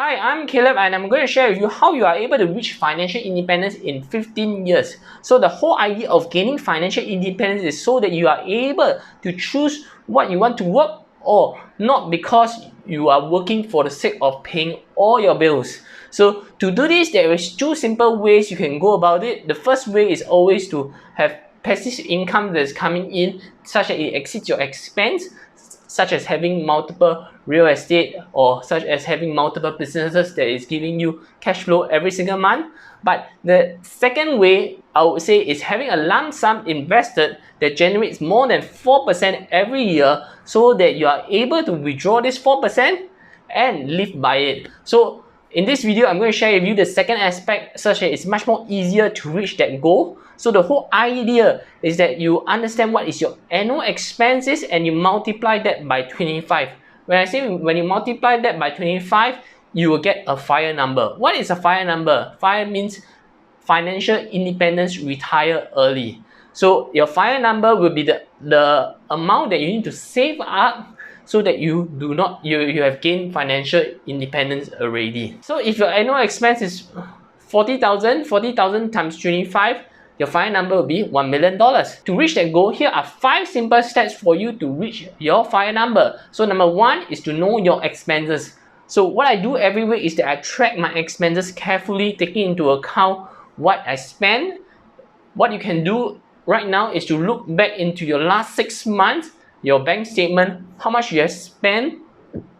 Hi, I'm Caleb and I'm going to share with you how you are able to reach financial independence in 15 years. So the whole idea of gaining financial independence is so that you are able to choose what you want to work or not because you are working for the sake of paying all your bills. So to do this, there is two simple ways you can go about it. The first way is always to have passive income that's coming in such that it exceeds your expense, such as having multiple real estate or such as having multiple businesses that is giving you cash flow every single month. But the second way I would say is having a lump sum invested that generates more than 4% every year so that you are able to withdraw this 4% and live by it. So in this video, I'm going to share with you the second aspect such that it's much more easier to reach that goal. So the whole idea is that you understand what is your annual expenses and you multiply that by 25. When you multiply that by 25, you will get a FIRE number. What is a FIRE number? FIRE means financial independence, retire early. So your FIRE number will be the amount that you need to save up so that you have gained financial independence already. So if your annual expense is 40,000 times 25, your FIRE number will be $1 million. To reach that goal, here are 5 simple steps for you to reach your FIRE number. So number 1 is to know your expenses. So what I do every week is that I track my expenses carefully, taking into account what I spend. What you can do right now is to look back into your last 6 months, your bank statement, how much you have spent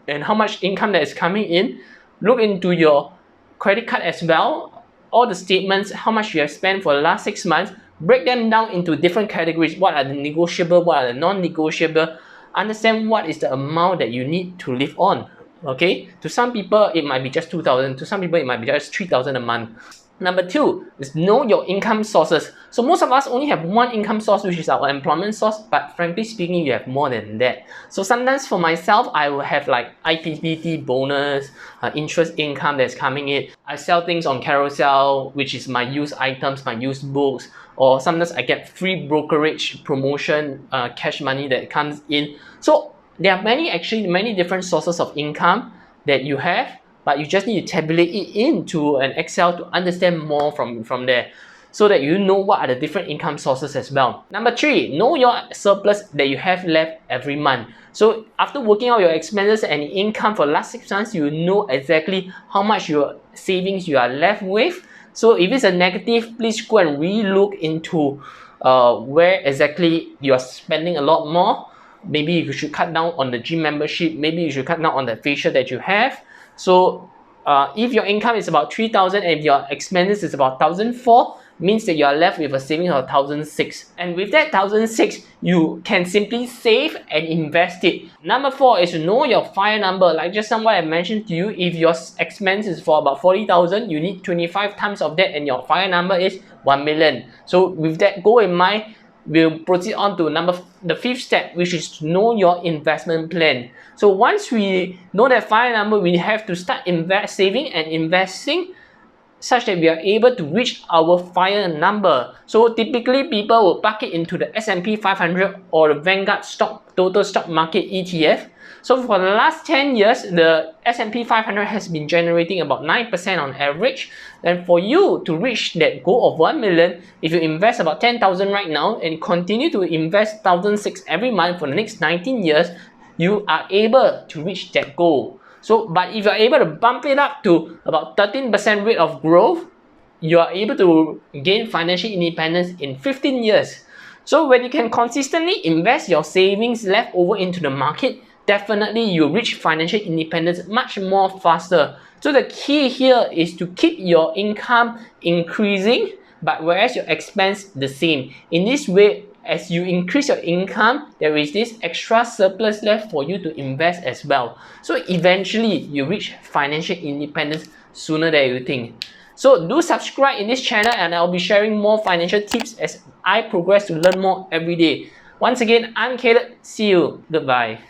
and how much income that is coming in. Look into your credit card as well, all the statements, how much you have spent for the last 6 months. Break them down into different categories. What are the negotiable, what are the non-negotiable. Understand what is the amount that you need to live on. Okay, to some people it might be just 2,000, to some people it might be just 3,000 a month. Number 2 is know your income sources. So most of us only have one income source, which is our employment source, but frankly speaking, you have more than that. So sometimes for myself, I will have like IPPT bonus, interest income that's coming in. I sell things on Carousel, which is my used items, my used books, or sometimes I get free brokerage promotion, cash money that comes in. So there are many different sources of income that you have, but you just need to tabulate it into an Excel to understand more from there so that you know what are the different income sources as well. Number 3, know your surplus that you have left every month. So after working out your expenses and income for the last 6 months, you know exactly how much your savings you are left with. So if it's a negative, please go and re-look into where exactly you are spending a lot more. Maybe you should cut down on the gym membership. Maybe you should cut down on the facial that you have. So if your income is about 3,000 and your expenses is about 1,004, means that you are left with a savings of 1,006. And with that 1,006, you can simply save and invest it. Number 4 is to know your FIRE number. Like just what I mentioned to you, if your expense is for about 40,000, you need 25 times of that and your FIRE number is 1 million. So with that goal in mind, we'll proceed on to the 5th step, which is to know your investment plan. So once we know that FIRE number, we have to start saving and investing such that we are able to reach our FIRE number. So typically people will park it into the S&P 500 or the Vanguard total stock market ETF. So for the last 10 years, the S&P 500 has been generating about 9% on average. And for you to reach that goal of 1 million, if you invest about 10,000 right now and continue to invest 1,006 every month for the next 19 years, you are able to reach that goal. So, but if you're able to bump it up to about 13% rate of growth, you are able to gain financial independence in 15 years. So when you can consistently invest your savings left over into the market, definitely you'll reach financial independence much more faster. So the key here is to keep your income increasing, but whereas your expense the same. In this way, as you increase your income, there is this extra surplus left for you to invest as well. So eventually, you reach financial independence sooner than you think. So do subscribe in this channel and I'll be sharing more financial tips as I progress to learn more every day. Once again, I'm Caleb. See you. Goodbye.